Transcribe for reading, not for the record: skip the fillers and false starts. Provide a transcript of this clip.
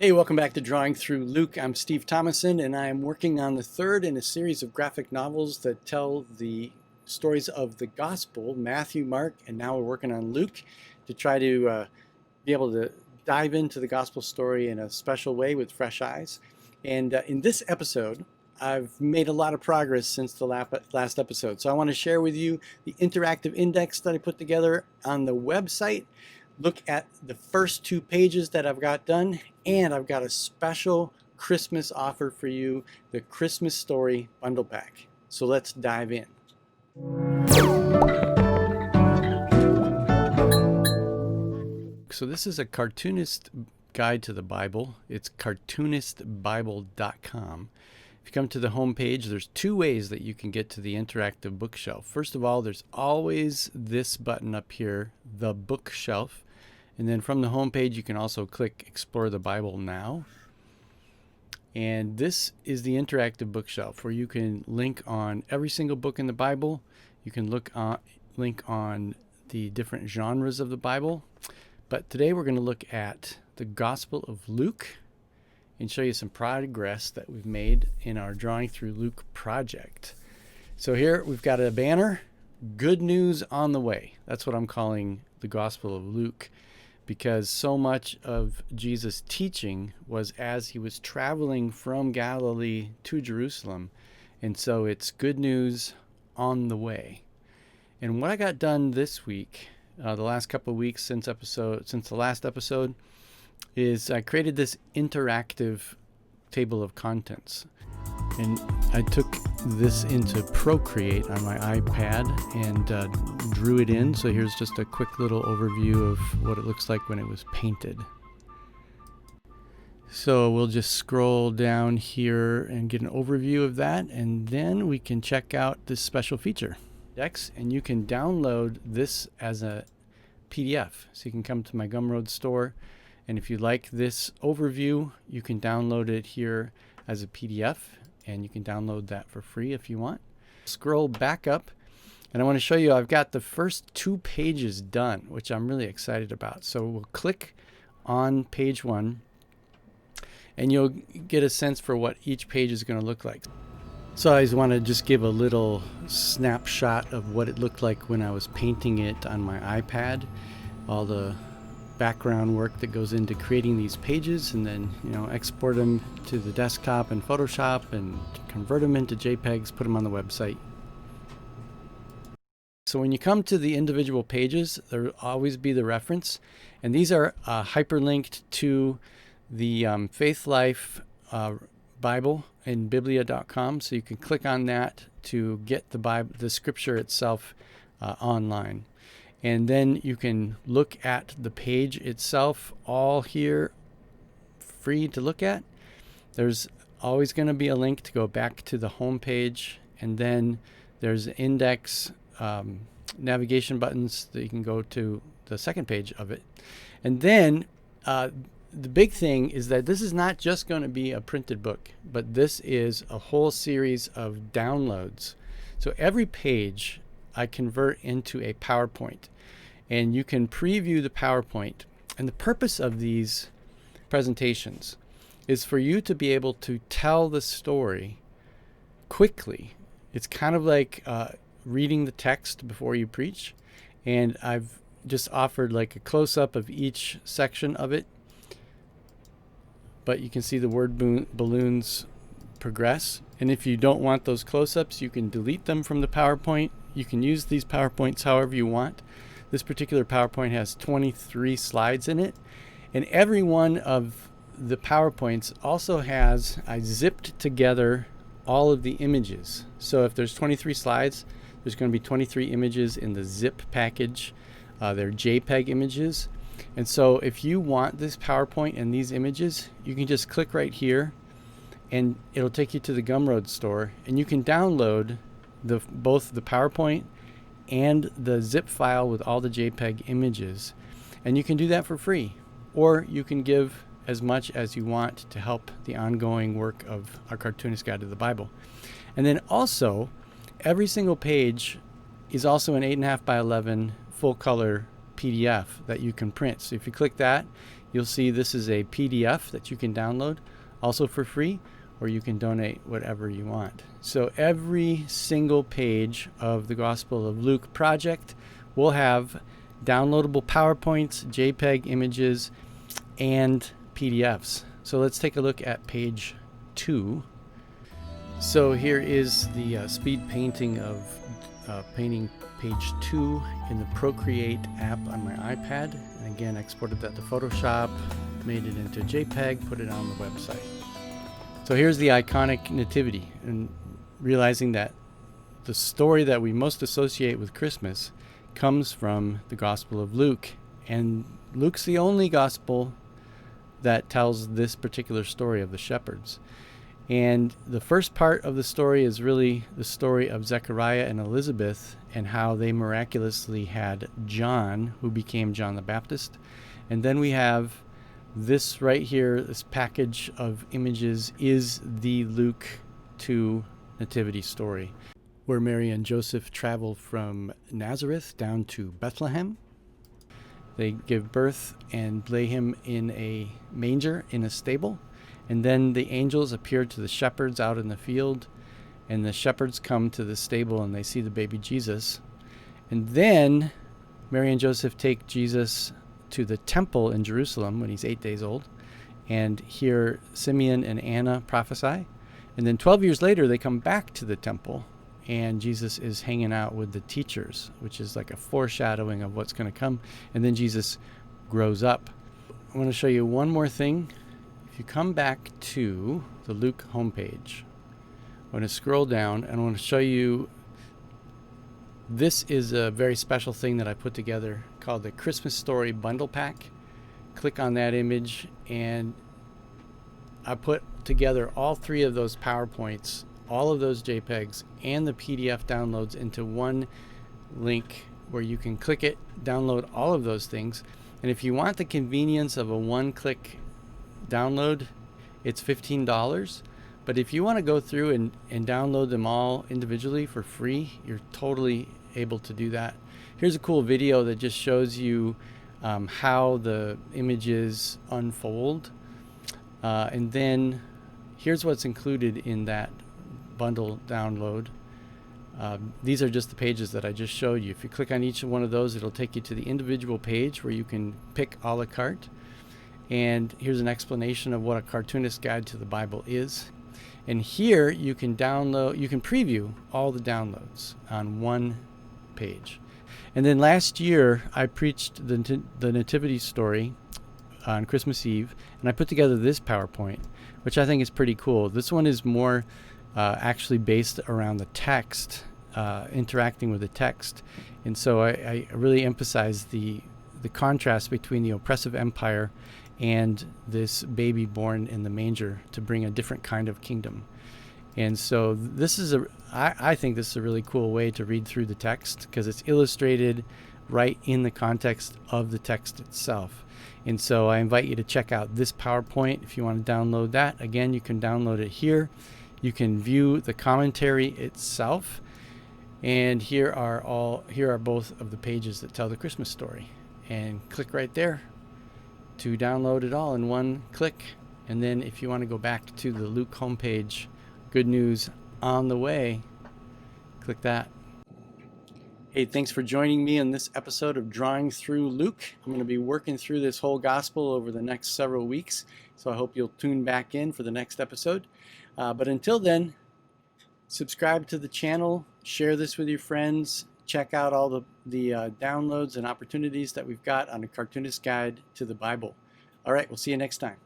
Hey, welcome back to Drawing Through Luke. I'm Steve Thomason, and I am working on the third in a series of graphic novels that tell the stories of the Gospel, Matthew, Mark, and now we're working on Luke to try to be able to dive into the Gospel story in a special way with fresh eyes. And in this episode, I've made a lot of progress since the last episode. So I want to share with you the interactive index that I put together on the website. Look at the first 2 pages that I've got done, and I've got a special Christmas offer for you, the Christmas Story Bundle Pack. So let's dive in. So this is a cartoonist guide to the Bible. It's cartoonistbible.com. If you come to the home page, there's 2 ways that you can get to the interactive bookshelf. First of all, there's always this button up here, the bookshelf. And then from the home page, you can also click Explore the Bible Now. And this is the interactive bookshelf where you can link on every single book in the Bible. You can link on the different genres of the Bible. But today we're going to look at the Gospel of Luke and show you some progress that we've made in our Drawing Through Luke project. So here we've got a banner, good news on the way. That's what I'm calling the Gospel of Luke, because so much of Jesus' teaching was as he was traveling from Galilee to Jerusalem. And so it's good news on the way. And what I got done this week, the last couple of weeks since the last episode, is I created this interactive table of contents. And I took this into Procreate on my iPad and drew it in. So here's just a quick little overview of what it looks like when it was painted. So we'll just scroll down here and get an overview of that, and then we can check out this special feature. And you can download this as a PDF. So you can come to my Gumroad store, and if you like this overview, you can download it here as a PDF, and you can download that for free if you want. Scroll back up, and I want to show you I've got the first 2 pages done, which I'm really excited about. So we'll click on page 1, and you'll get a sense for what each page is going to look like. So I just want to just give a little snapshot of what it looked like when I was painting it on my iPad, all the background work that goes into creating these pages, and then export them to the desktop in Photoshop and convert them into JPEGs, put them on the website. So when you come to the individual pages, there will always be the reference, and these are hyperlinked to the Faith Life Bible in biblia.com, so you can click on that to get the Bible, the scripture itself online. And then you can look at the page itself, all here, free to look at. There's always going to be a link to go back to the home page, and then there's index navigation buttons that you can go to the second page of it. And then the big thing is that this is not just going to be a printed book, but this is a whole series of downloads. So every page I convert into a PowerPoint, and you can preview the PowerPoint. And the purpose of these presentations is for you to be able to tell the story quickly. It's kind of like reading the text before you preach, and I've just offered like a close-up of each section of it, but you can see the word balloons progress. And if you don't want those close-ups, you can delete them from the PowerPoint. You can use these PowerPoints however you want. This particular PowerPoint has 23 slides in it, and every one of the PowerPoints also has, I zipped together all of the images. So if there's 23 slides, there's going to be 23 images in the zip package. They're JPEG images. And so if you want this PowerPoint and these images, you can just click right here, and it'll take you to the Gumroad store, and you can download both the PowerPoint and the zip file with all the JPEG images. And you can do that for free, or you can give as much as you want to help the ongoing work of our Cartoonist Guide to the Bible. And then also, every single page is also an 8.5 by 11 full color PDF that you can print. So if you click that, you'll see this is a PDF that you can download also for free, or you can donate whatever you want. So every single page of the Gospel of Luke project will have downloadable PowerPoints, JPEG images, and PDFs. So let's take a look at page 2. So here is the speed painting of painting page 2 in the Procreate app on my iPad. And again, exported that to Photoshop, made it into JPEG, put it on the website. So here's the iconic nativity, and realizing that the story that we most associate with Christmas comes from the Gospel of Luke. And Luke's the only gospel that tells this particular story of the shepherds. And the first part of the story is really the story of Zechariah and Elizabeth and how they miraculously had John, who became John the Baptist. And then we have this right here, this package of images is the Luke 2 nativity story, where Mary and Joseph travel from Nazareth down to Bethlehem. They give birth and lay him in a manger in a stable. And then the angels appear to the shepherds out in the field, and the shepherds come to the stable and they see the baby Jesus. And then Mary and Joseph take Jesus to the temple in Jerusalem when he's 8 days old, and hear Simeon and Anna prophesy. And then 12 years later, they come back to the temple, and Jesus is hanging out with the teachers, which is like a foreshadowing of what's going to come. And then Jesus grows up. I want to show you one more thing. If you come back to the Luke homepage, I'm going to scroll down, and I want to show you, this is a very special thing that I put together called the Christmas Story Bundle Pack. Click on that image, and I put together all 3 of those PowerPoints, all of those JPEGs, and the PDF downloads into one link where you can click it, download all of those things. And if you want the convenience of a one-click download, it's $15. But if you want to go through and download them all individually for free, you're totally able to do that. Here's a cool video that just shows you how the images unfold. And then here's what's included in that bundle download. These are just the pages that I just showed you. If you click on each one of those, it'll take you to the individual page where you can pick a la carte. And here's an explanation of what a cartoonist guide to the Bible is. And here you can download, you can preview all the downloads on one page. And then last year I preached the nativity story on Christmas Eve, and I put together this PowerPoint, which I think is pretty cool. This one is more actually based around the text, interacting with the text. And so I really emphasize the contrast between the oppressive empire and this baby born in the manger to bring a different kind of kingdom. And so this is I think this is a really cool way to read through the text, because it's illustrated right in the context of the text itself. And so I invite you to check out this PowerPoint if you want to download that. Again, you can download it here. You can view the commentary itself. And here are both of the pages that tell the Christmas story. And click right there to download it all in one click. And then if you want to go back to the Luke homepage, good news on the way, click that. Hey, thanks for joining me in this episode of Drawing Through Luke. I'm going to be working through this whole gospel over the next several weeks, so I hope you'll tune back in for the next episode. But until then, subscribe to the channel, share this with your friends, check out all the downloads and opportunities that we've got on A Cartoonist Guide to the Bible. All right, we'll see you next time.